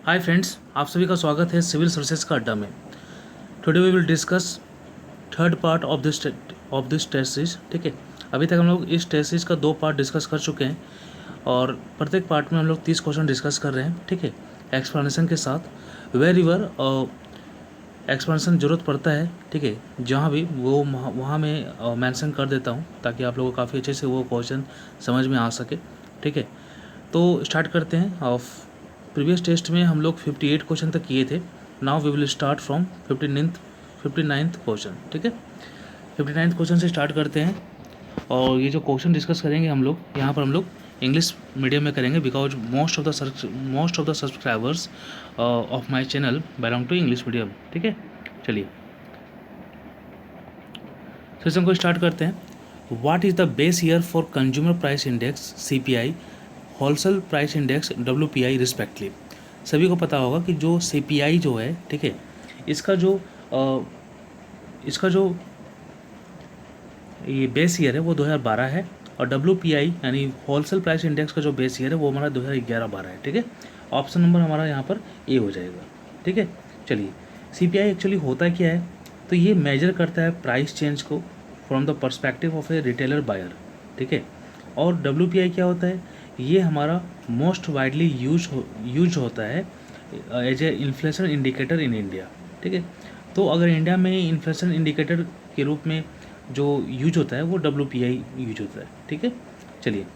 Hi friends, आप सभी का स्वागत है सिविल सर्विसेज का अड्डा में। Today we will discuss third part of this test series. ठीक है, अभी तक हम लोग इस टेस्ट सीरीज का 2 पार्ट डिस्कस कर चुके हैं और प्रत्येक पार्ट में हम लोग 30 क्वेश्चन डिस्कस कर रहे हैं। ठीक है, एक्सप्लेनेशन के साथ वेर एवर एक्सप्लेनेशन ज़रूरत पड़ता है। ठीक है, जहाँ भी वो वहाँ मैं मेंशन कर देता हूँ ताकि आप लोगों को काफ़ी अच्छे से वो क्वेश्चन समझ में आ सके। ठीक है, तो स्टार्ट करते हैं। ऑफ प्रीवियस टेस्ट में हम लोग 58 क्वेश्चन तक किए थे। Now we will start from 59th question. ठीक है, 59th क्वेश्चन से स्टार्ट करते हैं और ये जो क्वेश्चन डिस्कस करेंगे हम लोग यहाँ पर हम लोग इंग्लिश मीडियम में करेंगे because most of the subscribers of my channel belong to English medium. ठीक है, चलिए सेशन को स्टार्ट करते हैं। What is the base year for consumer price index CPI, wholesale price index WPI respectively. सभी को पता होगा कि जो CPI जो है, ठीक है, इसका जो ये बेस ईयर है वो 2012 है और WPI यानी होलसेल प्राइस इंडेक्स का जो बेस ईयर है वो हमारा 2011-12 है। ठीक है, ऑप्शन नंबर हमारा यहाँ पर ए हो जाएगा। ठीक है, चलिए CPI एक्चुअली होता क्या है, तो ये मेजर करता है प्राइस चेंज को from the perspective of a retailer buyer. ठीक है, और WPI क्या होता है, ये हमारा मोस्ट वाइडली यूज होता है as a inflation indicator in India. ठीक है, तो अगर इंडिया में इन्फ्लेशन इंडिकेटर के रूप में जो यूज होता है वो WPI यूज होता है। ठीक है, चलिए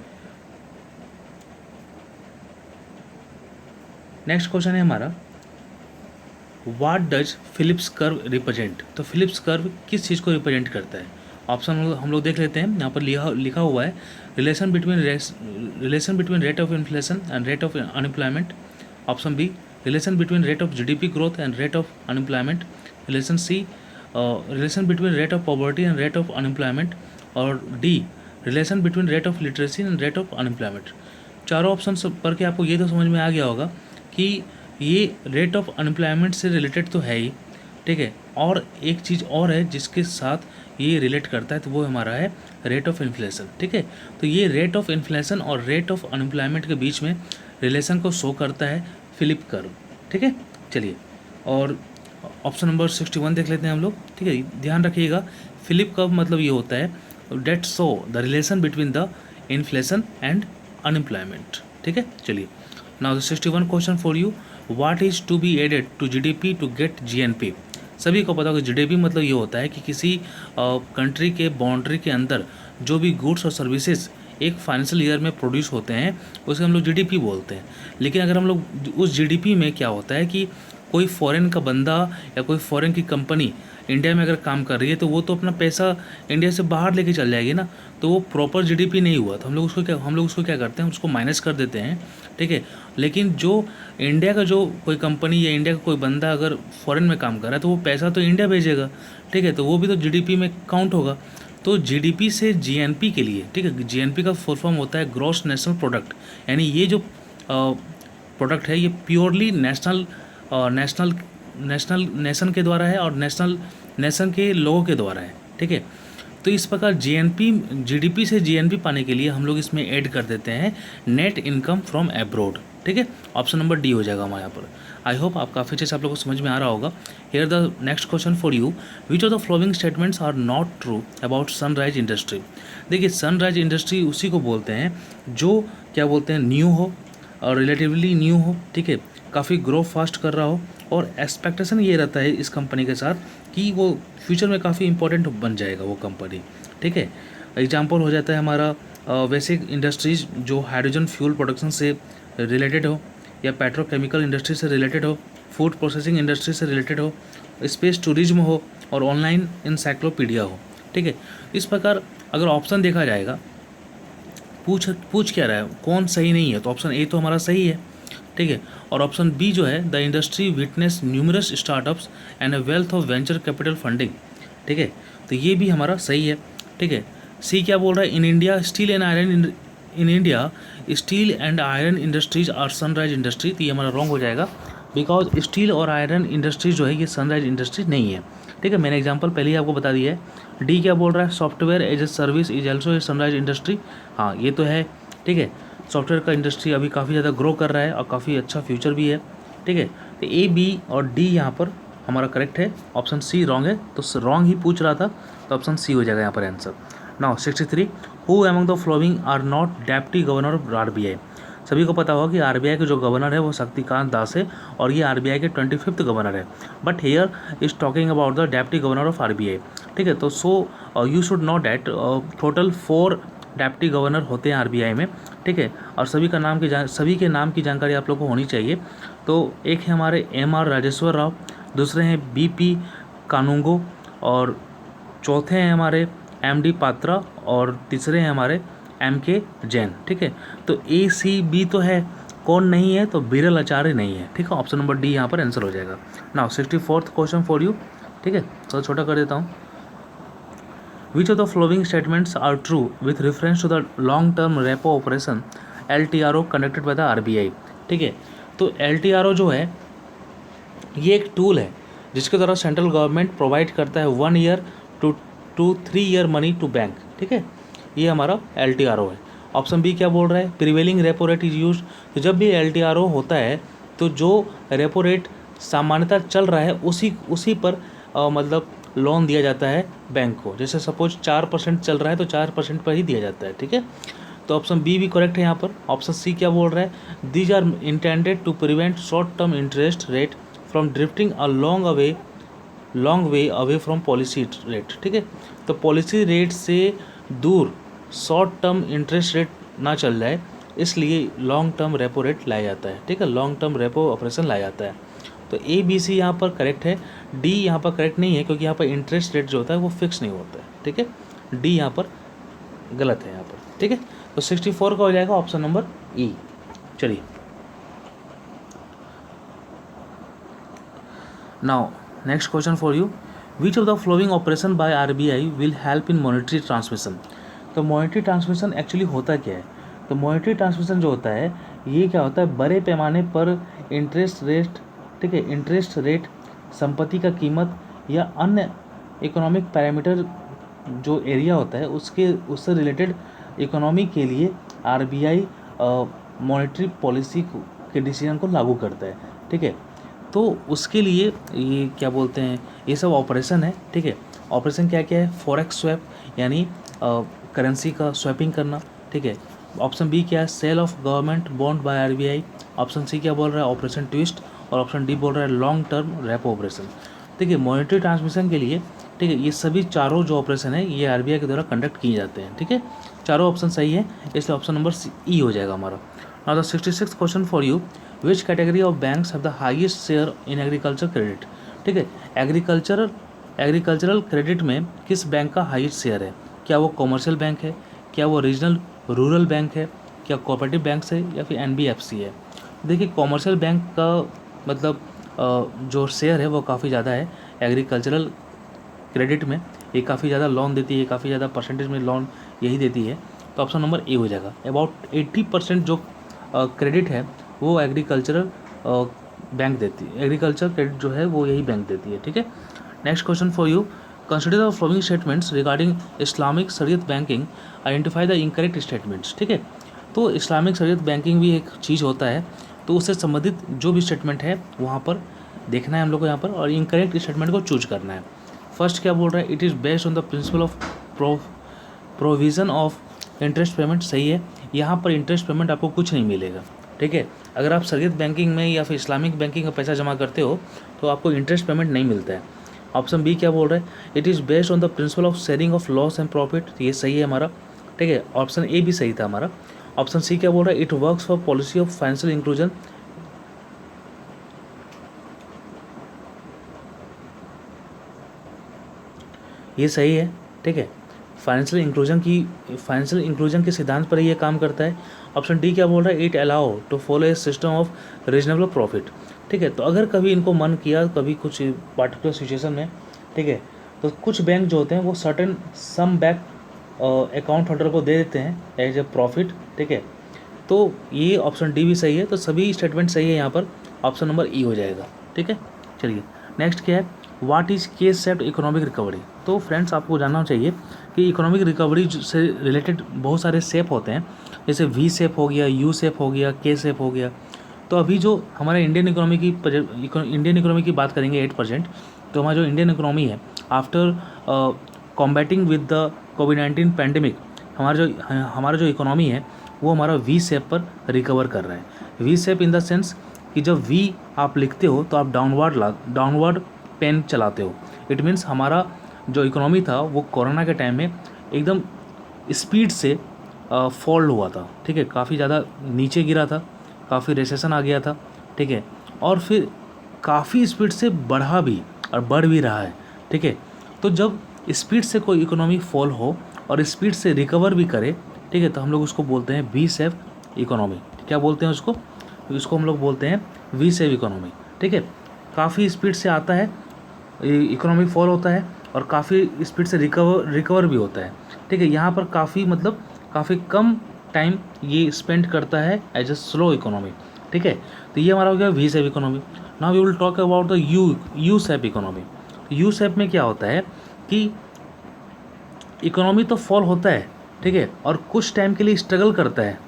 नेक्स्ट क्वेश्चन है हमारा, what does Phillips curve represent. तो फिलिप्स कर्व किस चीज़ को रिप्रेजेंट करता है। ऑप्शन हम लोग देख लेते हैं। यहाँ पर लिखा हुआ है relation between rate of inflation and rate of unemployment. Option B relation between rate of GDP growth and rate of unemployment. Relation C relation between rate of poverty and rate of unemployment. और D relation between rate of literacy and rate of unemployment. चारों option पढ़ के आपको ये तो समझ में आ गया होगा कि ये रेट ऑफ अनएम्प्लॉयमेंट से रिलेटेड तो है ही। ठीक है, और एक चीज़ और है जिसके साथ ये रिलेट करता है, तो वो हमारा है रेट ऑफ इन्फ्लेशन। ठीक है, तो ये रेट ऑफ इन्फ्लेशन और रेट ऑफ अनएम्प्लॉयमेंट के बीच में रिलेशन को शो करता है फिलिप कर्व। ठीक है, चलिए और ऑप्शन नंबर 61 देख लेते हैं हम लोग। ठीक है, ध्यान रखिएगा फिलिप कर्व मतलब ये होता है that show the relation between the inflation and unemployment. ठीक है, चलिए now the 61 question for you, what is to be added to GDP to get GNP। सभी को पता होगा GDP मतलब ये होता है कि किसी कंट्री के बाउंड्री के अंदर जो भी गुड्स और सर्विसेज एक फाइनेंशियल ईयर में प्रोड्यूस होते हैं उसे हम लोग GDP बोलते हैं। लेकिन अगर हम लोग उस GDP में क्या होता है कि कोई फॉरेन का बंदा या कोई फॉरेन की कंपनी इंडिया में अगर काम कर रही है तो वो तो अपना पैसा इंडिया से बाहर लेके चल जाएगी ना, तो वो प्रॉपर GDP नहीं हुआ। तो हम लोग उसको क्या करते हैं, उसको माइनस कर देते हैं। ठीक है, लेकिन जो इंडिया का जो कोई कंपनी या इंडिया का कोई बंदा अगर फॉरेन में काम कर रहा है तो वो पैसा तो इंडिया भेजेगा। ठीक है, तो वो भी तो GDP में काउंट होगा। तो GDP से GNP के लिए, ठीक है, GNP का फुल फॉर्म होता है ग्रॉस नेशनल प्रोडक्ट, यानी ये जो प्रोडक्ट है ये प्योरली नेशन के द्वारा है और नेशन के लोगों के द्वारा है। ठीक है, तो इस प्रकार GDP से GNP पाने के लिए हम लोग इसमें ऐड कर देते हैं नेट इनकम फ्रॉम अब्रोड। ठीक है, ऑप्शन नंबर डी हो जाएगा हमारे यहाँ पर। आई होप आप काफ़ी अच्छे से आप लोगों को समझ में आ रहा होगा। Here the next question for you, which of the following statements are not true about sunrise industry. देखिए सनराइज इंडस्ट्री उसी को बोलते हैं जो क्या बोलते हैं न्यू हो और रिलेटिवली न्यू हो। ठीक है, काफ़ी ग्रो फास्ट कर रहा हो और एक्सपेक्टेशन ये रहता है इस कंपनी के साथ कि वो फ्यूचर में काफ़ी इंपॉर्टेंट बन जाएगा वो कंपनी। ठीक है, एग्जांपल हो जाता है हमारा वैसे इंडस्ट्रीज जो हाइड्रोजन फ्यूल प्रोडक्शन से रिलेटेड हो या पेट्रोकेमिकल इंडस्ट्री से रिलेटेड हो, फूड प्रोसेसिंग इंडस्ट्री से रिलेटेड हो, स्पेस टूरिज्म हो और ऑनलाइन इंसाइक्लोपीडिया हो। ठीक है, इस प्रकार अगर ऑप्शन देखा जाएगा पूछ क्या रहा है, कौन सही नहीं है, तो ऑप्शन ए तो हमारा सही है। ठीक है, और ऑप्शन बी जो है the industry witness numerous startups and a wealth of venture capital funding. ठीक है, तो ये भी हमारा सही है। ठीक है, सी क्या बोल रहा है, in India steel and iron industries are sunrise industry. तो ये हमारा रॉन्ग हो जाएगा बिकॉज स्टील और आयरन इंडस्ट्री जो है ये सनराइज इंडस्ट्री नहीं है। ठीक है, मैंने एग्जांपल पहले ही आपको बता दिया है। डी क्या बोल रहा है, software as a service is also a sunrise industry. हाँ ये तो है। ठीक है, सॉफ्टवेयर का इंडस्ट्री अभी काफ़ी ज़्यादा ग्रो कर रहा है और काफ़ी अच्छा फ्यूचर भी है। ठीक है। तो ए, बी और डी यहाँ पर हमारा करेक्ट है, ऑप्शन सी रॉन्ग है, तो रॉन्ग ही पूछ रहा था, तो ऑप्शन सी हो जाएगा यहाँ पर answer. Now 63, who among the following are not deputy governor of RBI. सभी को पता होगा कि आरबीआई के जो गवर्नर है वो शक्तिकांत दास है और ये आरबीआई के 25th गवर्नर है, but here is talking about the deputy governor of RBI. ठीक है, तो so you should know that total 4 deputy governor होते हैं आरबीआई में। ठीक है, और सभी के नाम की जानकारी आप लोगों को होनी चाहिए। तो एक है हमारे एम.आर. राजेश्वर राव, दूसरे हैं बी.पी. कानूंगो, और चौथे हैं हमारे एम.डी. पात्रा, और तीसरे हैं हमारे एम.के. जैन। ठीक है, तो ए.सी.बी. तो है, कौन नहीं है, तो बिरल आचार्य नहीं है। ठीक है, ऑप्शन नंबर डी यहाँ पर आंसर हो जाएगा। Now 64th question for you. ठीक है, थोड़ा छोटा कर देता हूँ। Which of the following statements are true with reference to the long term repo operation LTRO conducted by the RBI. ठीक है, तो LTRO जो है ये एक टूल है जिसके द्वारा सेंट्रल गवर्नमेंट प्रोवाइड करता है 1 year to 3 year money to bank. ठीक है, ये हमारा LTRO है। ऑप्शन बी क्या बोल रहा है, prevailing repo rate is use. तो जब भी LTRO होता है तो जो रेपो रेट सामान्यतः चल रहा है उसी पर मतलब लोन दिया जाता है बैंक को। जैसे सपोज 4% चल रहा है तो 4% पर ही दिया जाता है। ठीक है, तो ऑप्शन बी भी करेक्ट है यहाँ पर। ऑप्शन सी क्या बोल रहा है, these are intended to prevent short term interest rate from drifting a long way away from policy rate. ठीक है, तो पॉलिसी रेट से दूर शॉर्ट टर्म इंटरेस्ट रेट ना चल जाए, इसलिए लॉन्ग टर्म रेपो रेट लाया जाता है। ठीक है, लॉन्ग टर्म रेपो ऑपरेशन लाया जाता है। तो ए, बी, सी यहाँ पर करेक्ट है, डी यहाँ पर करेक्ट नहीं है क्योंकि यहाँ पर इंटरेस्ट रेट जो होता है वो फिक्स नहीं होता है। ठीक है, डी यहाँ पर गलत है यहाँ पर। ठीक है, तो 64 का हो जाएगा ऑप्शन नंबर ई। चलिए, now next question for you. Which of the following operation by RBI will help in monetary transmission. तो मॉनेटरी ट्रांसमिशन एक्चुअली होता क्या है, तो मॉनेटरी ट्रांसमिशन जो होता है ये क्या होता है, बड़े पैमाने पर इंटरेस्ट रेट, ठीक है, इंटरेस्ट रेट, संपत्ति का कीमत या अन्य इकोनॉमिक पैरामीटर जो एरिया होता है उससे रिलेटेड इकोनॉमी के लिए आरबीआई मॉनेटरी पॉलिसी के डिसीजन को लागू करता है। ठीक है, तो उसके लिए ये क्या बोलते हैं, ये सब ऑपरेशन है। ठीक है, ऑपरेशन क्या क्या है, फॉरेक्स स्वैप यानी करेंसी का स्वैपिंग करना। ठीक है, ऑप्शन बी क्या है, sale of government bond by RBI. Option C क्या बोल रहा है, ऑपरेशन ट्विस्ट, और ऑप्शन डी बोल रहा है लॉन्ग टर्म रेपो ऑपरेशन। ठीक है, मॉनेटरी ट्रांसमिशन के लिए, ठीक है, ये सभी चारों जो ऑपरेशन है ये आरबीआई के द्वारा कंडक्ट किए जाते हैं। ठीक है, चारों ऑप्शन सही है, इसलिए ऑप्शन नंबर ई हो जाएगा हमारा। Now the 66th question for you. Which category of banks have the highest share in agriculture credit. ठीक है, एग्रीकल्चरल क्रेडिट में किस बैंक का हाईएस्ट शेयर है, क्या वो कॉमर्शियल बैंक है, क्या वो रीजनल रूरल बैंक है, क्या कोऑपरेटिव बैंक है, या फिर एनबीएफसी है। देखिए, कॉमर्शियल बैंक का मतलब जो शेयर है वो काफ़ी ज़्यादा है एग्रीकल्चरल क्रेडिट में, ये काफ़ी ज़्यादा लोन देती है, काफ़ी ज़्यादा परसेंटेज में लोन यही देती है, तो ऑप्शन नंबर ए हो जाएगा। अबाउट 80% जो क्रेडिट है वो एग्रीकल्चरल बैंक देती है, एग्रीकल्चर क्रेडिट जो है वो यही बैंक देती है। ठीक है, next question for you. Consider the following statements regarding Islamic शरीयत banking, identify the incorrect statements. ठीक है, तो इस्लामिक शरीयत बैंकिंग भी एक चीज़ होता है, तो उससे संबंधित जो भी स्टेटमेंट है वहाँ पर देखना है हम लोग को यहाँ पर, और इनकरेक्ट स्टेटमेंट को चूज करना है। फर्स्ट क्या बोल रहा है, it is based on the principle of provision of interest payment. सही है, यहाँ पर इंटरेस्ट पेमेंट आपको कुछ नहीं मिलेगा। ठीक है, अगर आप शरीयत बैंकिंग में या फिर इस्लामिक बैंकिंग का पैसा जमा करते हो तो आपको इंटरेस्ट पेमेंट नहीं मिलता है। ऑप्शन बी क्या बोल रहा है, it is based on the principle of sharing of loss and profit. ये सही है हमारा। ठीक है, ऑप्शन ए भी सही था हमारा। ऑप्शन सी क्या बोल रहा है, it works for policy of financial inclusion. ये सही है। ठीक है, फाइनेंशियल इंक्लूजन के सिद्धांत पर ही ये काम करता है। ऑप्शन डी क्या बोल रहा है, it allow to follow a system of reasonable profit. ठीक है, तो अगर कभी इनको मन किया कभी कुछ पार्टिकुलर सिचुएशन में, ठीक है, तो कुछ बैंक जो होते हैं वो certain sum bank account holder को दे देते हैं एज ए प्रॉफिट। ठीक है, तो ये ऑप्शन डी भी सही है, तो सभी स्टेटमेंट सही है यहाँ पर, ऑप्शन नंबर ई हो जाएगा। ठीक है, चलिए नेक्स्ट क्या है, व्हाट इज़ के शेप्ड इकोनॉमिक रिकवरी। तो फ्रेंड्स आपको जानना चाहिए कि इकोनॉमिक रिकवरी से रिलेटेड बहुत सारे शेप होते हैं, जैसे वी शेप हो गया, यू शेप हो गया, के शेप हो गया। तो अभी जो हमारा इंडियन इकोनॉमी की बात करेंगे 8%, तो हमारा जो इंडियन इकोनॉमी है after combating with the covid pandemic, हमारा जो इकोनॉमी है वो हमारा वी शेप पर रिकवर कर रहा है। V shape in the sense कि जब वी आप लिखते हो तो आप डाउनवर्ड पेन चलाते हो। इट मीन्स हमारा जो इकोनॉमी था वो कोरोना के टाइम में एकदम स्पीड से फॉल हुआ था, ठीक है, काफ़ी ज़्यादा नीचे गिरा था, काफ़ी रिसेशन आ गया था, ठीक है, और फिर काफ़ी स्पीड से बढ़ा भी और बढ़ भी रहा है, ठीक है। तो जब स्पीड से कोई इकोनॉमी फॉल हो और स्पीड से रिकवर भी करे, ठीक है, तो हम लोग उसको बोलते हैं वी शेप इकोनॉमी। क्या बोलते हैं उसको? इसको हम लोग बोलते हैं वी शेप इकोनॉमी, ठीक है। काफ़ी स्पीड से आता है, इकोनॉमी फॉल होता है और काफ़ी स्पीड से रिकवर भी होता है, ठीक है। यहाँ पर काफ़ी कम टाइम ये स्पेंड करता है एज ए स्लो इकोनॉमी, ठीक है। तो ये हमारा हो गया V shape economy. Now we will talk about the U shape economy. U shape में क्या होता है कि इकोनॉमी तो फॉल होता है, ठीक है, और कुछ टाइम के लिए स्ट्रगल करता है,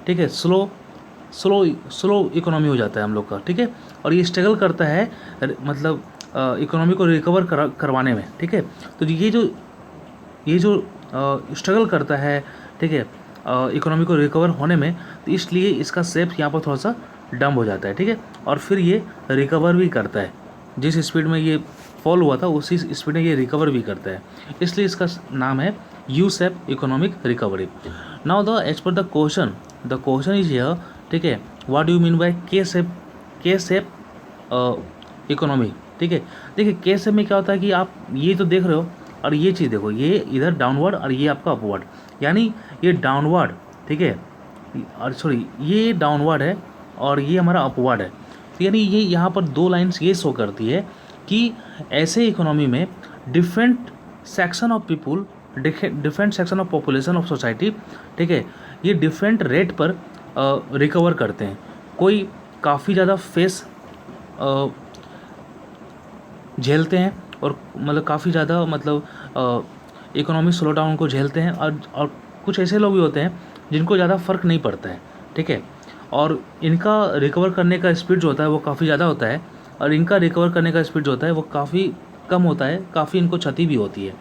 ठीक है, स्लो इकोनॉमी हो जाता है हम लोग का, ठीक है, और ये स्ट्रगल करता है मतलब इकोनॉमी को रिकवर करवाने में, ठीक है। तो ये जो स्ट्रगल करता है, ठीक है, इकोनॉमी को रिकवर होने में, तो इसलिए इसका शेप यहाँ पर थोड़ा सा डम हो जाता है, ठीक है, और फिर ये रिकवर भी करता है। जिस स्पीड में ये फॉल हुआ था उसी स्पीड में ये रिकवर भी करता है, इसलिए इसका नाम है U shape economic recovery. Now as per the question is here, ठीक है, what do you mean by K shape economy, ठीक है। देखिए के शेप में क्या होता है कि आप ये तो देख रहे हो और ये चीज़ देखो, ये इधर डाउनवर्ड और ये आपका अपवर्ड, यानी ये डाउनवर्ड, ठीक है, और सॉरी ये डाउनवर्ड है और ये हमारा अपवर्ड है। तो यानी ये यहाँ पर दो लाइन्स ये शो करती है कि ऐसे इकोनॉमी में different section of people, different section of population of society, ठीक है, ये डिफरेंट रेट पर रिकवर करते हैं। कोई काफ़ी ज़्यादा फेस झेलते हैं और मतलब काफ़ी ज़्यादा मतलब इकोनॉमिक स्लो डाउन को झेलते हैं, और कुछ ऐसे लोग भी होते हैं जिनको ज़्यादा फ़र्क नहीं पड़ता है, ठीक है, और इनका रिकवर करने का स्पीड जो होता है वो काफ़ी ज़्यादा होता है और इनका रिकवर करने का स्पीड जो होता है वो काफ़ी कम होता है, काफ़ी इनको क्षति भी होती है।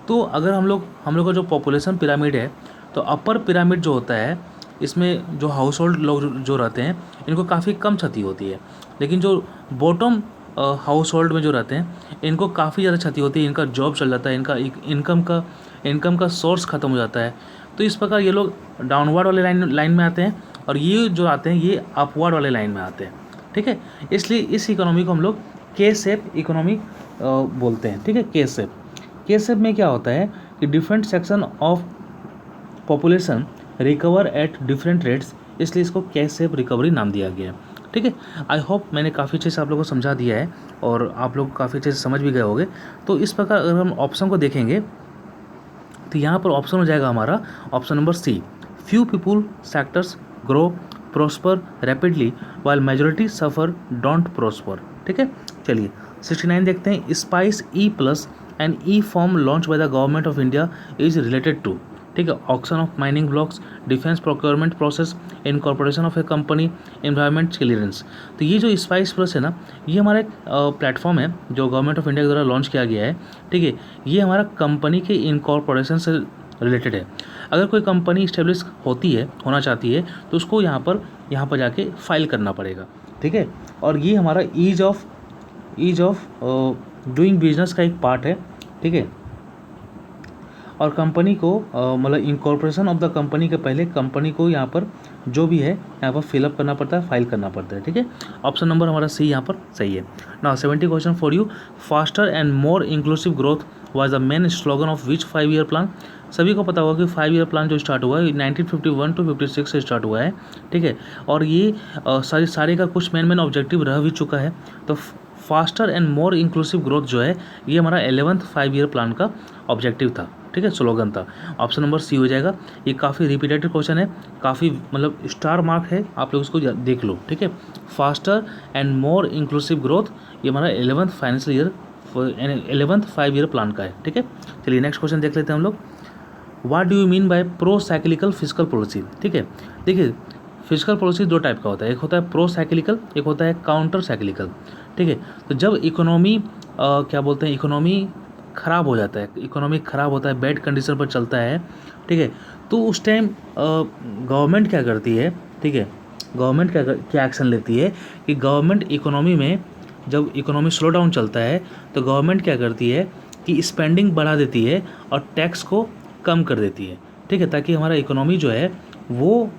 तो अगर हम लोग का जो पॉपुलेशन पिरामिड है, तो अपर पिरामिड जो होता है इसमें जो हाउस होल्ड लोग जो रहते हैं इनको काफ़ी कम क्षति होती है, लेकिन जो बॉटम हाउस होल्ड में जो रहते हैं इनको काफ़ी ज़्यादा क्षति होती है, इनका जॉब चल जाता है, इनका इनकम का सोर्स ख़त्म हो जाता है। तो इस प्रकार ये लोग डाउनवर्ड वाले लाइन में आते हैं और ये जो आते हैं ये अपवर्ड वाले लाइन में आते हैं, ठीक है। इसलिए इस इकोनॉमी को हम लोग के शेप इकोनॉमी बोलते हैं, ठीक है। के शेप में क्या होता है कि different section of population recover at different rates, इसलिए इसको के शेप रिकवरी नाम दिया गया है, ठीक है। आई होप मैंने काफ़ी अच्छे से आप लोगों को समझा दिया है और आप लोग काफ़ी अच्छे से समझ भी गए होंगे। तो इस प्रकार अगर हम ऑप्शन को देखेंगे तो यहाँ पर ऑप्शन हो जाएगा हमारा option number C, few people sectors grow prosper rapidly while majority suffer don't prosper, ठीक है। चलिए 69 देखते हैं। Spice E plus and E form launch by the government of India is related to, ठीक है, auction of mining blocks, defence procurement process, incorporation of a company, environment clearance. तो ये जो स्पाइस प्लस है ना, ये हमारा एक प्लेटफॉर्म है जो गवर्नमेंट ऑफ इंडिया के द्वारा लॉन्च किया गया है, ठीक है। ये हमारा कंपनी के इनकॉर्पोरेशन से रिलेटेड है। अगर कोई कंपनी इस्टेब्लिश होना चाहती है तो उसको यहाँ पर जाके फाइल करना पड़ेगा, ठीक है। और ये हमारा ईज ऑफ डूइंग बिजनेस का एक पार्ट है, ठीक है। और कंपनी को मतलब इनकॉर्पोरेशन ऑफ द कंपनी के पहले कंपनी को यहाँ पर जो भी है यहाँ पर फिलअप करना पड़ता है, फाइल करना पड़ता है, ठीक है। ऑप्शन नंबर हमारा सी यहाँ पर सही है। Now 70 question for you, faster and more inclusive growth was the main slogan of which 5 year plan. सभी को पता होगा कि 5 ईयर प्लान जो स्टार्ट हुआ है 1951 to 56 से स्टार्ट हुआ है, ठीक है। और ये सारे का कुछ मेन ऑब्जेक्टिव रह भी चुका है। तो faster and more inclusive growth जो है ये हमारा 11th 5 ईयर प्लान का ऑब्जेक्टिव था, ठीक है, स्लोगन था। ऑप्शन नंबर सी हो जाएगा। ये काफ़ी रिपीटेड क्वेश्चन है, काफ़ी मतलब स्टार मार्क है, आप लोग इसको देख लो, ठीक है। Faster and more inclusive growth ये हमारा 11th 5 ईयर प्लान का है, ठीक है। चलिए नेक्स्ट क्वेश्चन देख लेते हैं हम लोग। What do you mean bye pro cyclical fiscal policy, ठीक है। देखिए फिजिकल पॉलिसी दो टाइप का होता है, एक होता है प्रो साइक्लिकल, एक होता है काउंटर साइक्लिकल। ठीक है, तो जब इकोनॉमी क्या बोलते हैं, इकोनॉमी ख़राब हो जाता है, इकोनॉमी ख़राब होता है, बैड कंडीशन पर चलता है, ठीक है, तो उस टाइम गवर्नमेंट क्या करती है, ठीक है, गवर्नमेंट क्या एक्शन लेती है कि गवर्नमेंट इकोनॉमी में जब इकोनॉमी स्लो डाउन चलता है तो गवर्नमेंट क्या करती है कि स्पेंडिंग बढ़ा देती है और टैक्स को कम कर देती है। ठीक है, ताकि हमारा इकोनॉमी जो है वो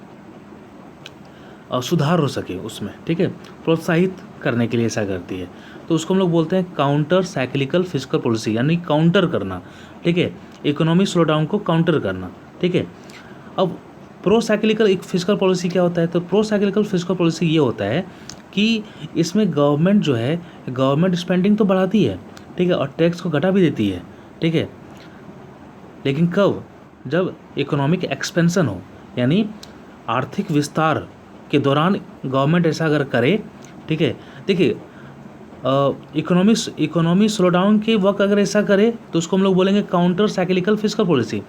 सुधार हो सके उसमें। ठीक है, प्रोत्साहित करने के लिए ऐसा करती है, तो उसको हम लोग बोलते हैं काउंटर साइक्लिकल फिस्कल पॉलिसी, यानी काउंटर करना। ठीक है, इकोनॉमी स्लो डाउन को काउंटर करना। ठीक है, अब प्रो साइक्लिकल एक फिस्कल पॉलिसी क्या होता है, तो प्रो साइक्लिकल फिस्कल पॉलिसी ये होता है कि इसमें गवर्नमेंट जो है, गवर्नमेंट स्पेंडिंग तो बढ़ाती है, ठीक है, और टैक्स को घटा भी देती है। ठीक है, लेकिन कब, जब इकोनॉमिक एक्सपेंशन हो, यानी आर्थिक विस्तार के दौरान गवर्नमेंट ऐसा अगर करे। ठीक है, देखिए इकोनॉमी स्लो डाउन के वक्त अगर ऐसा करे तो उसको हम लोग बोलेंगे काउंटर साइक्लिकल फिस्कल पॉलिसी।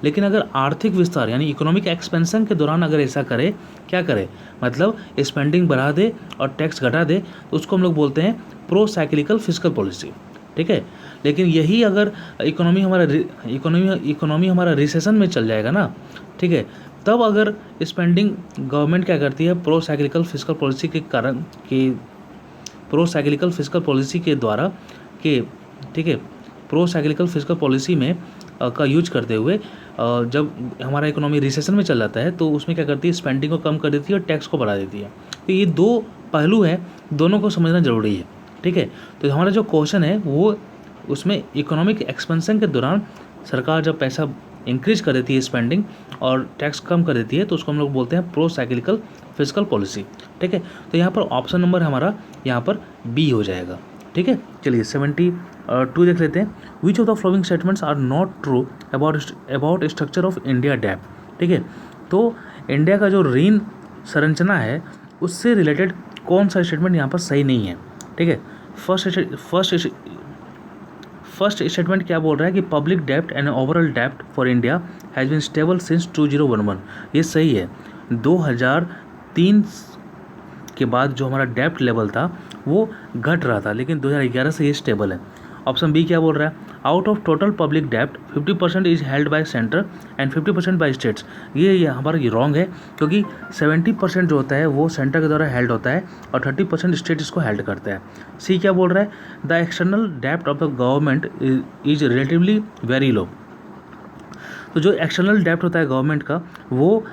लेकिन अगर आर्थिक विस्तार यानी इकोनॉमिक एक्सपेंशन के दौरान अगर ऐसा करे, क्या करे, मतलब स्पेंडिंग बढ़ा दे और टैक्स घटा दे, तो उसको हम लोग बोलते हैं प्रो साइक्लिकल फिस्कल पॉलिसी। ठीक है, लेकिन यही अगर इकोनॉमी हमारा रिसेशन में चल जाएगा ना, ठीक है, तब अगर स्पेंडिंग गवर्नमेंट क्या करती है, प्रो साइक्लिकल फिस्कल पॉलिसी के कारण कि प्रो साइक्लिकल फिस्कल पॉलिसी के द्वारा के, ठीक है, प्रो साइक्लिकल फिस्कल पॉलिसी में का यूज करते हुए जब हमारा इकोनॉमी रिसेशन में चल जाता है तो उसमें क्या करती है, स्पेंडिंग को कम कर देती है और टैक्स को बढ़ा देती है। तो ये दो पहलू हैं, दोनों को समझना जरूरी है। ठीक है, तो हमारा जो क्वेश्चन है वो उसमें इकोनॉमिक एक्सपेंशन के दौरान सरकार जब पैसा इंक्रीज कर देती है स्पेंडिंग और टैक्स कम कर देती है तो उसको हम लोग बोलते हैं प्रो साइक्लिकल फिस्कल पॉलिसी। ठीक है, तो यहाँ पर ऑप्शन नंबर हमारा यहाँ पर बी हो जाएगा। ठीक है, चलिए 72 देख लेते हैं। Which of the following statements are not true about structure of India डेब्ट। ठीक है, तो इंडिया का जो ऋण संरचना है उससे रिलेटेड कौन सा स्टेटमेंट यहाँ पर सही नहीं है। ठीक है, फर्स्ट स्टेटमेंट क्या बोल रहा है कि पब्लिक डेब्ट एंड ओवरऑल डेब्ट for India has been stable since 2011। ये सही है, 2003 के बाद जो हमारा डेब्ट लेवल था वो घट रहा था, लेकिन 2011 से ये स्टेबल है। ऑप्शन बी क्या बोल रहा है, आउट ऑफ टोटल पब्लिक डेब्ट 50% is held by centre and 50% by states. ये हमारा ये रॉन्ग है, क्योंकि 70% जो होता है वो सेंटर के द्वारा हेल्ड होता है और 30% स्टेट इसको हेल्ड करता है। सी क्या बोल रहा है, द एक्सटर्नल डेब्ट of the government is relatively very low. तो जो एक्सटर्नल डेब्ट होता है गवर्नमेंट का वो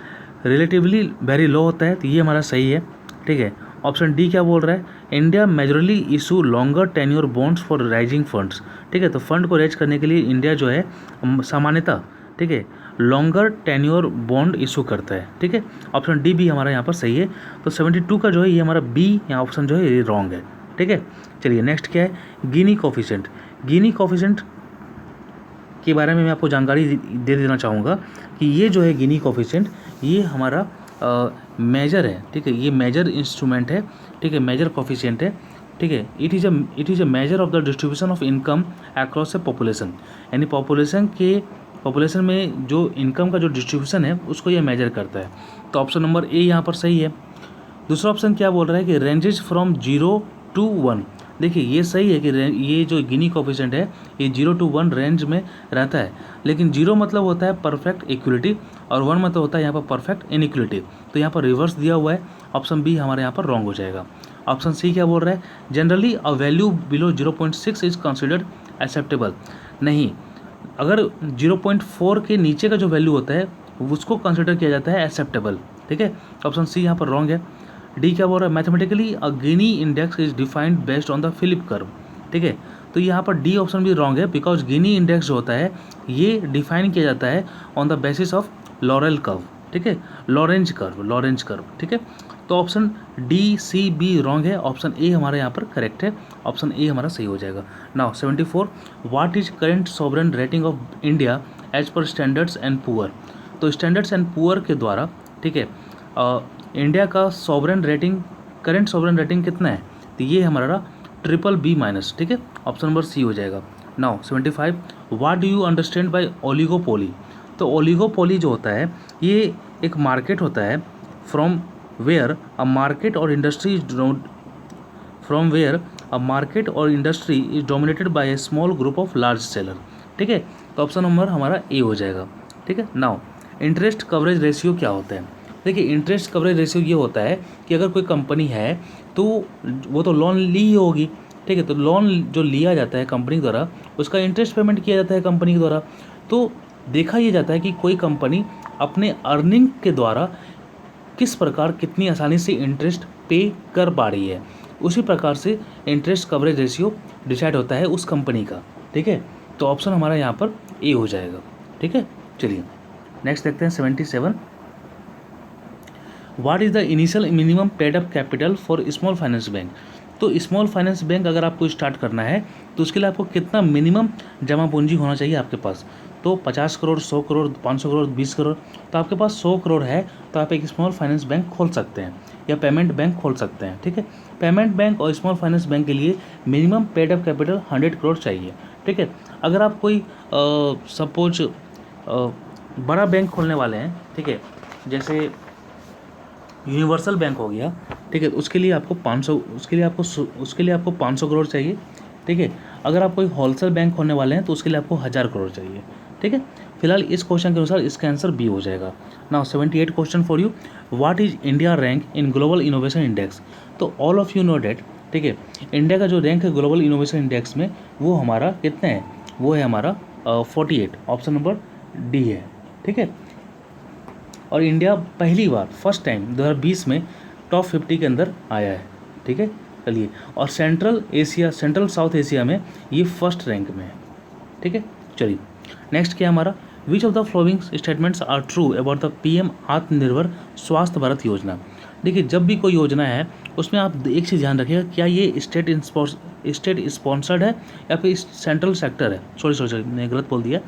रिलेटिवली वेरी लो होता है, तो ये हमारा सही है। ठीक है, ऑप्शन डी क्या बोल रहा है, India majorly issue longer tenure bonds for rising funds. ठीक है, तो फंड को रेज करने के लिए इंडिया जो है सामान्यतः, ठीक है, लॉन्गर टेन्योर बॉन्ड इशू करता है। ठीक है, ऑप्शन डी भी हमारा यहाँ पर सही है। तो 72 का जो है ये हमारा बी यहाँ ऑप्शन जो है ये रॉन्ग है। ठीक है, चलिए नेक्स्ट क्या है, गिनी कोफिशिएंट। गिनी कोफिशिएंट के बारे में मैं आपको जानकारी दे देना चाहूँगा कि ये जो है गिनी कोफिशिएंट ये हमारा मेजर है। ठीक है, ये मेजर इंस्ट्रूमेंट है। ठीक है, मेजर कोफिशिएंट है। ठीक है, it is a measure of the distribution of income across A population, यानी पॉपुलेशन में जो इनकम का जो डिस्ट्रीब्यूशन है उसको ये मेजर करता है। तो ऑप्शन नंबर ए यहाँ पर सही है। दूसरा ऑप्शन क्या बोल रहा है कि रेंजेस फ्रॉम 0 to 1। देखिए ये सही है कि ये जो गिनी कोफिशिएंट है ये 0 to 1 रेंज में रहता है, लेकिन 0 मतलब होता है परफेक्ट इक्वलिटी और 1 मतलब होता है यहाँ पर परफेक्ट इनइक्वलिटी। तो यहाँ पर रिवर्स दिया हुआ है, ऑप्शन बी हमारे यहाँ पर रॉन्ग हो जाएगा। ऑप्शन सी क्या बोल रहा है, generally a value below 0.6 is considered acceptable. नहीं, अगर 0.4 के नीचे का जो वैल्यू होता है उसको कंसिडर किया जाता है एक्सेप्टेबल। ठीक है, ऑप्शन सी यहाँ पर रॉन्ग है। डी क्या बोल रहा है, mathematically a Gini index is defined based on the Phillip curve. ठीक है, तो यहाँ पर डी ऑप्शन भी रॉन्ग है, बिकॉज गिनी इंडेक्स जो होता है ये डिफाइन किया जाता है on the basis of Laurel curve. ठीक है, लॉरेंज कर्व। ठीक है, तो option D C B wrong है, ऑप्शन ए हमारे यहाँ पर करेक्ट है, ऑप्शन ए हमारा सही हो जाएगा। Now 74, what is current sovereign rating of India as per standards and poor. तो स्टैंडर्ड्स एंड पुअर के द्वारा, ठीक है, इंडिया का sovereign rating, current sovereign rating कितना है, तो ये हमारा BBB-। ठीक है, ऑप्शन नंबर सी हो जाएगा। Now 75, what do you understand by oligopoly. तो ओलिगोपोली जो होता है ये एक मार्केट होता है from where a market or industry from where a market or industry is dominated by a small group of large seller. ठीक है, तो ऑप्शन नंबर हमारा ए हो जाएगा। ठीक है, नाउ इंटरेस्ट कवरेज रेशियो क्या होता है? देखिए, इंटरेस्ट कवरेज रेशियो ये होता है कि अगर कोई कंपनी है तो वो तो लोन ली ही होगी। ठीक है, तो लोन जो लिया जाता है कंपनी द्वारा उसका इंटरेस्ट पेमेंट किया जाता है कंपनी के द्वारा। तो देखा ये जाता है कि कोई कंपनी अपने अर्निंग के द्वारा किस प्रकार कितनी आसानी से इंटरेस्ट पे कर पा रही है, उसी प्रकार से इंटरेस्ट कवरेज रेशियो डिसाइड होता है उस कंपनी का। ठीक है, तो ऑप्शन हमारा यहाँ पर ए हो जाएगा। ठीक है, चलिए नेक्स्ट देखते हैं 77। What is the initial minimum paid up capital for small finance bank? तो स्मॉल फाइनेंस बैंक अगर आपको स्टार्ट करना है तो उसके लिए आपको कितना मिनिमम जमा पूंजी होना चाहिए आपके पास? तो 50 करोड़, 100 करोड़, 500 करोड़, 20 करोड़। तो आपके पास 100 करोड़ है तो आप एक स्मॉल फाइनेंस बैंक खोल सकते हैं या पेमेंट बैंक खोल सकते हैं। ठीक है, पेमेंट बैंक और स्मॉल फाइनेंस बैंक के लिए minimum paid up capital 100 crore चाहिए। ठीक है, अगर आप कोई सपोज बड़ा बैंक खोलने वाले हैं, ठीक है, जैसे यूनिवर्सल बैंक हो गया, ठीक है, उसके लिए आपको 500 करोड़ चाहिए। ठीक है, अगर आप कोई होलसेल बैंक खोलने वाले हैं तो उसके लिए आपको 1000 करोड़ चाहिए। ठीक है, फिलहाल इस क्वेश्चन के अनुसार इसका आंसर बी हो जाएगा। Now 78 question for you, what is India rank in global innovation index? तो all of you know that, ठीक है, इंडिया का जो रैंक है ग्लोबल इनोवेशन इंडेक्स में वो हमारा कितना है? वो है हमारा 48, ऑप्शन नंबर डी है। ठीक है, और इंडिया पहली बार फर्स्ट टाइम 2020 में टॉप 50 के अंदर आया है। ठीक है, चलिए, और सेंट्रल साउथ एशिया में ये फर्स्ट रैंक में है। ठीक है, चलिए नेक्स्ट क्या हमारा, which of the following statements are true about the PM Atmanirbhar Swasthya Bharat योजना? देखिए, जब भी कोई योजना है उसमें आप एक चीज़ ध्यान रखिएगा, क्या ये स्टेट स्पॉन्सर्ड है या फिर सेंट्रल सेक्टर है? सॉरी मैंने गलत बोल दिया।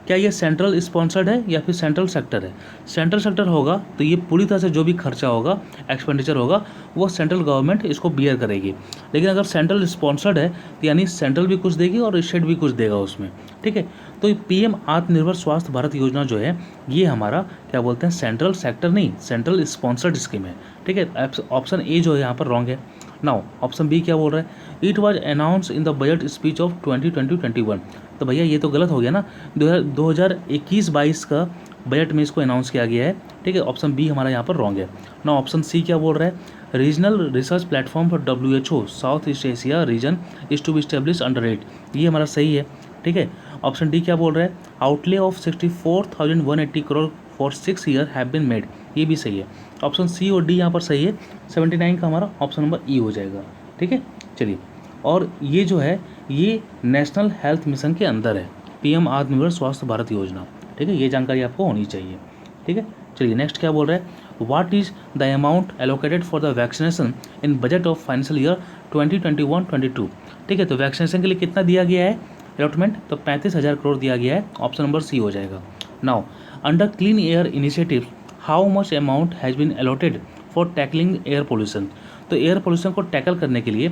क्या ये सेंट्रल स्पॉन्सर्ड है या फिर सेंट्रल सेक्टर है? सेंट्रल सेक्टर होगा तो ये पूरी तरह से जो भी खर्चा होगा, एक्सपेंडिचर होगा, वो सेंट्रल गवर्नमेंट इसको बियर करेगी। लेकिन अगर सेंट्रल स्पॉन्सर्ड है तो यानी सेंट्रल भी कुछ देगी और स्टेट भी कुछ देगा उसमें। ठीक है, तो ये पीएम आत्मनिर्भर स्वास्थ्य भारत योजना जो है ये हमारा क्या बोलते हैं, सेंट्रल सेक्टर नहीं, सेंट्रल स्पॉन्सर्ड स्कीम है। ठीक है, ऑप्शन ए जो है यहाँ पर रॉन्ग है। नाउ ऑप्शन बी क्या बोल रहा है, it was announce in the budget speech of 2020-21। तो भैया ये तो गलत हो गया ना, 2021-22 का बजट में इसको अनाउंस किया गया है। ठीक है, ऑप्शन बी हमारा यहाँ पर रॉन्ग है। ना ऑप्शन सी क्या बोल रहा है, regional research platform for WHO south east Asia region is to be establish under it, ये हमारा सही है। ठीक है, ऑप्शन डी क्या बोल रहा है, outlay of 64,180 crore for 6 year have been made, ये भी सही है। ऑप्शन सी और डी यहाँ पर सही है। 79 का हमारा ऑप्शन नंबर ई हो जाएगा। ठीक है, चलिए, और ये जो है ये नेशनल हेल्थ मिशन के अंदर है, पीएम आत्मनिर्भर स्वास्थ्य भारत योजना। ठीक है, ये जानकारी आपको होनी चाहिए। ठीक है, चलिए नेक्स्ट क्या बोल रहा है, what is the amount allocated for the vaccination in budget of financial year 2021-22? ठीक है, तो वैक्सीनेशन के लिए कितना दिया गया है अलॉटमेंट? तो 35,000 करोड़ दिया गया है, ऑप्शन नंबर सी हो जाएगा। Now under clean air initiative how much amount has been allotted for tackling air pollution? तो एयर पोल्यूशन को टैकल करने के लिए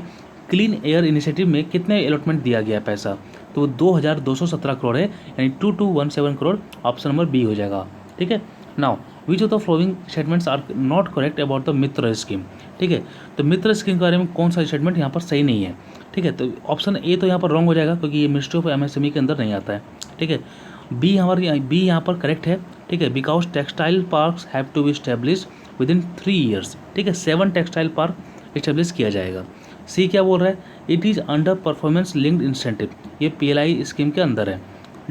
क्लीन एयर इनिशिएटिव में कितने अलॉटमेंट दिया गया पैसा? तो 2217 करोड़ है, यानी 2217 करोड़, ऑप्शन नंबर बी हो जाएगा। ठीक है, now which of the following statements are not correct about the Mitra scheme? ठीक है, तो मित्र स्कीम के बारे में कौन सा स्टेटमेंट यहाँ पर सही नहीं है? ठीक है, तो ऑप्शन ए तो यहाँ पर रॉन्ग हो जाएगा क्योंकि ये मिनिस्ट्री ऑफ MSME के अंदर नहीं आता है। ठीक है, बी यहाँ पर करेक्ट है। ठीक है, because textile parks have to be establish within 3 years. ठीक है, 7 टेक्सटाइल पार्क इस्टेब्लिश किया जाएगा। सी क्या बोल रहा है, it is under performance linked incentive, ये PLI स्कीम के अंदर है।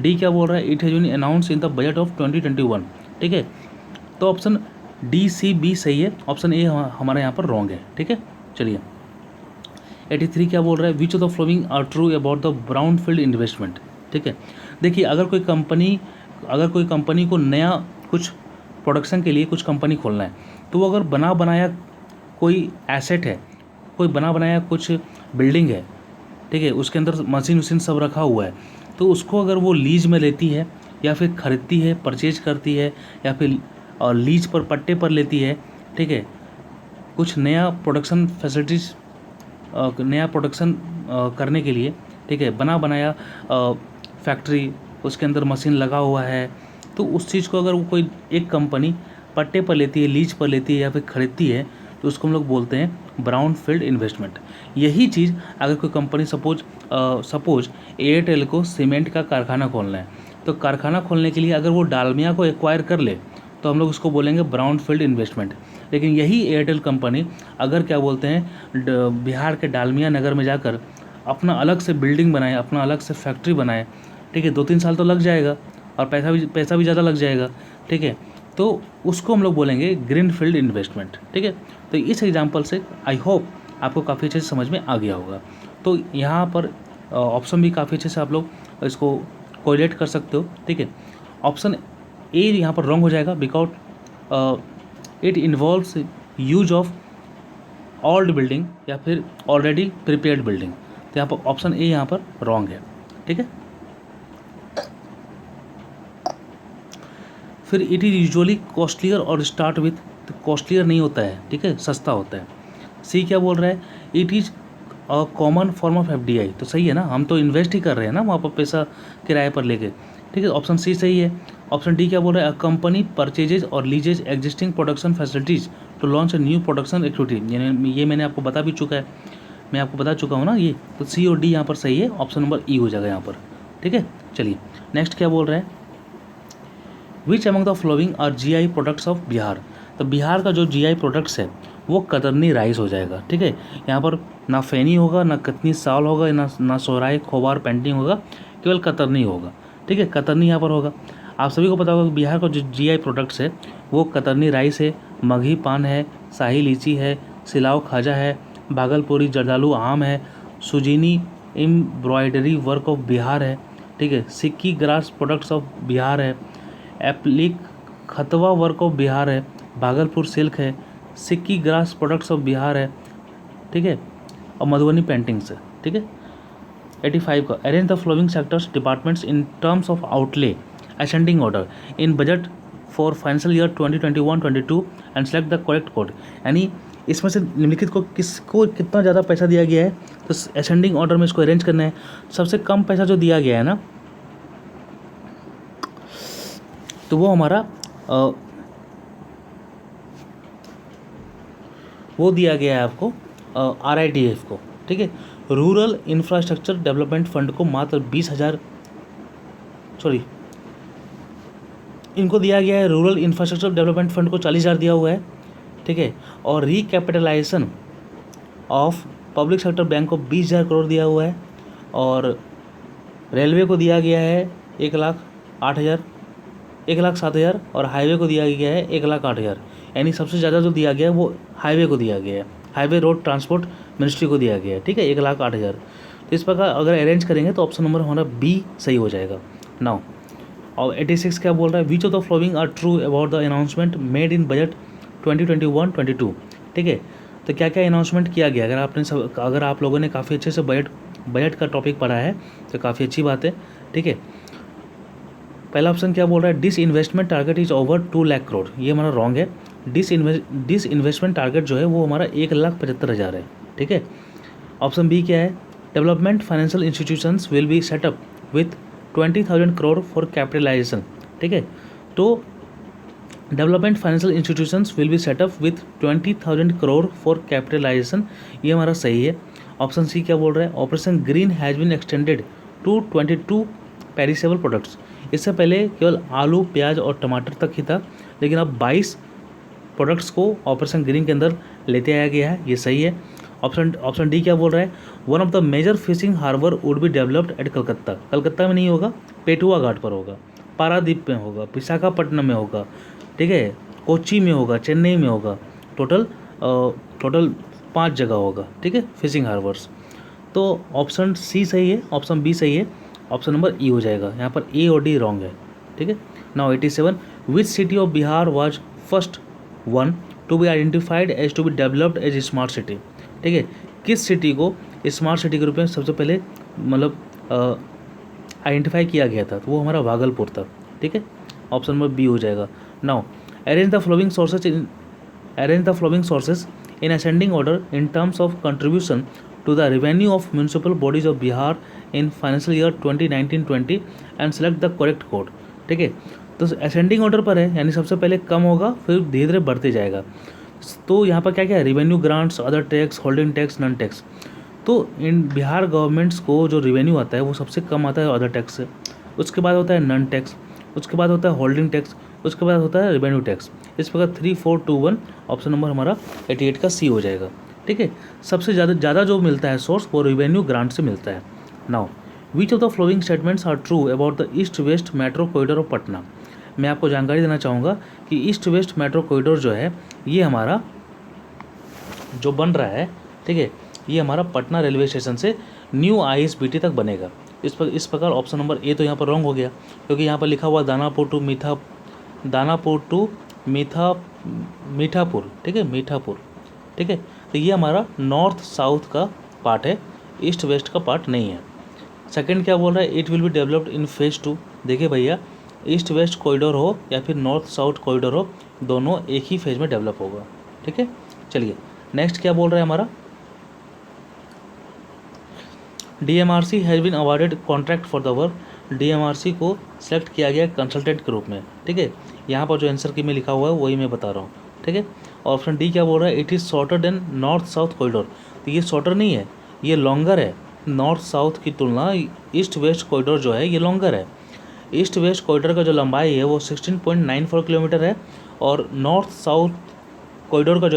डी क्या बोल रहा है, it has been announce in the budget of 2021। ठीक है, तो ऑप्शन डी सी बी सही है, ऑप्शन ए हमारे यहाँ पर रॉन्ग है। ठीक है, चलिए 83 क्या बोल रहा है, which of the following are true about the brown field investment? ठीक है, देखिए, अगर कोई कंपनी को नया कुछ प्रोडक्शन के लिए कुछ कंपनी खोलना है तो वो अगर बना बनाया कोई एसेट है, कोई बना बनाया कुछ बिल्डिंग है, ठीक है, उसके अंदर मशीन वशीन सब रखा हुआ है, तो उसको अगर वो लीज में लेती है या फिर खरीदती है, परचेज करती है, या फिर लीज पर पट्टे पर लेती है, ठीक है, कुछ नया प्रोडक्शन फैसिलिटीज़, नया प्रोडक्शन करने के लिए, ठीक है, बना बनाया फैक्ट्री, उसके अंदर मशीन लगा हुआ है, तो उस चीज़ को अगर वो कोई एक कंपनी पट्टे पर लेती है, लीज पर लेती है या फिर खरीदती है, तो उसको हम लोग बोलते हैं ब्राउन फील्ड इन्वेस्टमेंट। यही चीज़ अगर कोई कंपनी सपोज एयरटेल को सीमेंट का कारखाना खोलना है, तो कारखाना खोलने के लिए अगर वो डालमिया को एक्वायर कर ले तो हम लोग उसको बोलेंगे ब्राउन फील्ड इन्वेस्टमेंट। लेकिन यही एयरटेल कंपनी अगर क्या बोलते हैं बिहार के डालमिया नगर में जाकर अपना अलग से बिल्डिंग बनाए, अपना अलग से फैक्ट्री बनाए, ठीक है, 2-3 साल तो लग जाएगा और पैसा भी ज़्यादा लग जाएगा, ठीक है, तो उसको हम लोग बोलेंगे ग्रीन फील्ड इन्वेस्टमेंट, ठीक है। तो इस एग्जांपल से आई होप आपको काफ़ी अच्छे से समझ में आ गया होगा। तो यहाँ पर ऑप्शन भी काफ़ी अच्छे से आप लोग इसको कोरिलेट कर सकते हो, ठीक है। ऑप्शन ए यहाँ पर रॉन्ग हो जाएगा because it involves use of old building या फिर ऑलरेडी प्रिपेयर्ड बिल्डिंग। तो यहाँ पर ऑप्शन ए यहाँ पर रॉन्ग है, ठीक है। फिर इट इज़ यूजुअली कॉस्टलियर और स्टार्ट विथ, तो कॉस्टलियर नहीं होता है, ठीक है, सस्ता होता है। सी क्या बोल रहा है, it is a common form of FDI, तो सही है ना, हम तो इन्वेस्ट ही कर रहे हैं ना वहाँ पर पैसा किराए पर लेके, ठीक है, ऑप्शन सी सही है। ऑप्शन डी क्या बोल रहा है, अ कंपनी परचेजेज और leases existing production facilities to launch a new production activity, यानी ये मैंने आपको बता भी चुका है, मैं आपको बता चुका हूँ ना ये, तो सी और डी यहाँ पर सही है, ऑप्शन नंबर ई हो जाएगा यहाँ पर, ठीक है। चलिए नेक्स्ट क्या बोल रहा है, which among the following are GI products of Bihar. तो बिहार का जो जीआई प्रोडक्ट्स है वो कतरनी राइस हो जाएगा, ठीक है। यहाँ पर ना फैनी होगा, ना कतनी साल होगा, ना सोहराई खोबार पेंटिंग होगा, केवल कतरनी होगा, ठीक है, कतरनी यहाँ पर होगा। आप सभी को पता होगा कि बिहार का जो जीआई प्रोडक्ट्स है वो कतरनी राइस है, मगही पान है, शाही लीची है, सिलाव खाजा है, भागलपुरी जर्दालू आम है, सुजीनी एम्ब्रॉयडरी वर्क ऑफ बिहार है, ठीक है, सिक्की ग्रास प्रोडक्ट्स ऑफ बिहार है, एप्लिक खतवा वर्क ऑफ बिहार है, भागलपुर सिल्क है, सिक्की ग्रास प्रोडक्ट्स ऑफ बिहार है, ठीक है, और मधुबनी पेंटिंग्स है, ठीक है। 85 का, arrange the flowing sectors departments in terms of outlay ascending order in budget for financial year 2021-22 and select the correct code. यानी इसमें से निम्नलिखित को किसको कितना ज़्यादा पैसा दिया गया है, तो असेंडिंग ऑर्डर में इसको अरेंज करना है। सबसे कम पैसा जो दिया गया है ना, तो वो हमारा वो दिया गया है आपको RIDF को, ठीक है, रूरल इंफ्रास्ट्रक्चर डेवलपमेंट फंड को मात्र 20,000 इनको दिया गया है। रूरल इंफ्रास्ट्रक्चर डेवलपमेंट फंड को 40,000 दिया हुआ है, ठीक है, और recapitalisation of public sector bank को 20,000 करोड़ दिया हुआ है, और रेलवे को दिया गया है 1,07,000 और हाईवे को दिया गया है 1,08,000। यानी सबसे ज़्यादा जो दिया गया है वो हाईवे को दिया गया है, हाईवे रोड ट्रांसपोर्ट मिनिस्ट्री को दिया गया है, ठीक है, 1,08,000। तो इस प्रकार अगर अरेंज करेंगे तो ऑप्शन नंबर हमारा बी सही हो जाएगा। नाउ और 86 क्या बोल रहा है, which of the following are true about the announcement made in budget 2021-22, ठीक है। तो क्या क्या अनाउंसमेंट किया गया, अगर आप लोगों ने काफ़ी अच्छे से बजट का टॉपिक पढ़ा है तो काफ़ी अच्छी बात है, ठीक है। पहला ऑप्शन क्या बोल रहा है, disinvestment target is over 2 lakh crore, ये हमारा रॉन्ग है। डिस इन्वेस्टमेंट टारगेट जो है वो हमारा 1,75,000 है, ठीक है। ऑप्शन बी क्या है, development financial institutions will be set up with 20,000 crore for capitalisation, ठीक है। तो development financial institutions will be set up with 20,000 crore for capitalisation, ये हमारा सही है। ऑप्शन सी क्या बोल रहा है, operation green has been extended to 22 perishable products. इससे पहले केवल आलू, प्याज और टमाटर तक ही था, लेकिन अब 22 प्रोडक्ट्स को ऑपरेशन ग्रीन के अंदर लेते आया गया है, ये सही है। ऑप्शन डी क्या बोल रहा है, one of the major fishing harbour would be developed at Calcutta. Calcutta में नहीं होगा, पेटुआ घाट पर होगा, पारादीप में होगा, विशाखापट्टनम में होगा, ठीक है, कोच्चि में होगा, चेन्नई में होगा, टोटल 5 जगह होगा, ठीक है, फिशिंग हार्बर्स। तो ऑप्शन सी सही है, ऑप्शन बी सही है, ऑप्शन नंबर ई हो जाएगा। यहाँ पर ए और डी रॉन्ग है, ठीक है। Now 87, which city of Bihar was first one to be identified as to be developed as smart city, ठीक है, किस सिटी को स्मार्ट सिटी के रूप में सबसे पहले मतलब आइडेंटिफाई किया गया था, तो वो हमारा भागलपुर था, ठीक है, ऑप्शन नंबर बी हो जाएगा। Now arrange the flowing sources in ascending order in terms of contribution to the revenue of municipal bodies of Bihar in financial year 2019-20 and select the correct code, ठीक है। तो ascending order पर है, यानी सबसे पहले कम होगा फिर धीरे धीरे बढ़ते जाएगा। तो यहाँ पर क्या क्या है, revenue grants, other tax, holding tax, non tax. तो इन बिहार गवर्नमेंट्स को जो रिवेन्यू आता है वो सबसे कम आता है अदर टैक्स से, उसके बाद होता है नॉन टैक्स, उसके बाद होता है होल्डिंग टैक्स, उसके बाद होता है रेवेन्यू टैक्स। इस प्रकार 3, 4, 2, 1 ऑप्शन नंबर हमारा 88 का सी हो जाएगा। ठीक है, सबसे ज़्यादा जो मिलता है सोर्स वो रेवेन्यू ग्रांट से मिलता है। Now which of the following statements are true about the east west metro corridor of Patna. मैं आपको जानकारी देना चाहूँगा कि ईस्ट वेस्ट मेट्रो कॉरिडोर जो है ये हमारा जो बन रहा है, ठीक है, ये हमारा पटना रेलवे स्टेशन से न्यू ISBT तक बनेगा। इस प्रकार ऑप्शन नंबर ए तो यहाँ पर रॉन्ग हो गया, क्योंकि यहाँ पर लिखा हुआ दानापुर टू मीठापुर, ठीक है, मीठापुर, ठीक है। तो ये हमारा नॉर्थ साउथ का पार्ट है, ईस्ट वेस्ट का पार्ट नहीं है। सेकंड क्या बोल रहा है, it will be developed in phase 2। देखिए भैया, ईस्ट वेस्ट कॉरिडोर हो या फिर नॉर्थ साउथ कॉरिडोर हो, दोनों एक ही फेज में डेवलप होगा। ठीक है, चलिए नेक्स्ट क्या बोल रहा है हमारा, DMRC has been awarded contract for the work. DMRC को सेलेक्ट किया गया कंसल्टेंट के रूप में। ठीक है, यहाँ पर जो आंसर की में लिखा हुआ है वही मैं बता रहा हूँ। ठीक है, ऑप्शन डी क्या बोल रहा है, it is shorter than north south corridor. तो ये शॉर्टर नहीं है, ये लॉन्गर है। नॉर्थ साउथ की तुलना ईस्ट वेस्ट कॉरिडोर जो है ये लॉन्गर है। ईस्ट वेस्ट कॉरिडोर का जो लंबाई है वो 16.94 किलोमीटर है, और नॉर्थ साउथ कॉरिडोर का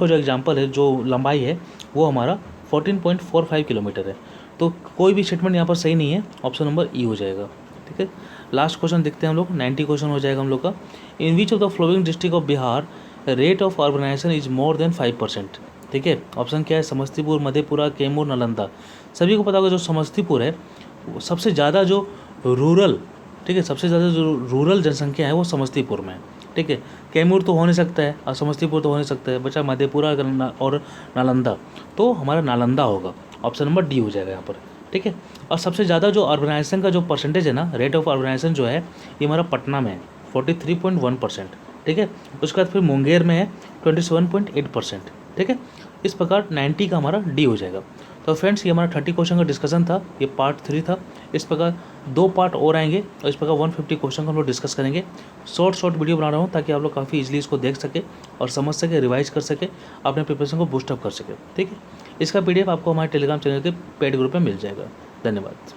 जो एग्जाम्पल है, जो लंबाई है वो हमारा 14.45 किलोमीटर है। तो कोई भी स्टेटमेंट यहाँ पर सही नहीं है, ऑप्शन नंबर ई हो जाएगा। ठीक है, लास्ट क्वेश्चन देखते हैं हम लोग, 90 क्वेश्चन हो जाएगा हम लोग का। In which of the following district of Bihar rate of urbanization is more than 5%। ठीक है, ऑप्शन क्या है, समस्तीपुर, मधेपुरा, कैमूर, नालंदा। सभी को पता होगा जो समस्तीपुर है सबसे ज़्यादा जो रूरल, ठीक है, सबसे ज़्यादा जो रूरल जनसंख्या है वो समस्तीपुर में है। ठीक है, कैमूर तो हो नहीं सकता है और समस्तीपुर तो हो नहीं सकता है, बचा मधेपुरा और नालंदा। तो हमारा नालंदा होगा, ऑप्शन नंबर डी हो जाएगा यहाँ पर। ठीक है, और सबसे ज़्यादा जो अर्बनाइजेशन का जो परसेंटेज है ना, रेट ऑफ अर्बनाइजेशन जो है ये हमारा पटना में है 43.1%। ठीक है, उसके बाद फिर मुंगेर में है 27.8%। ठीक है, इस प्रकार 90 का हमारा डी हो जाएगा। तो फ्रेंड्स ये हमारा 30 क्वेश्चन का डिस्कशन था, ये पार्ट 3 था। इस प्रकार 2 पार्ट और आएंगे और इस प्रकार 150 क्वेश्चन को हम लोग डिस्कस करेंगे। शॉर्ट वीडियो बना रहा हूँ ताकि आप लोग काफ़ी इजीली इसको देख सके और समझ सके, रिवाइज कर सके, अपने प्रिपरेशन को बूस्टअप कर सके। ठीक है, इसका PDF आपको हमारे टेलीग्राम चैनल के पेड ग्रुप में मिल जाएगा। धन्यवाद।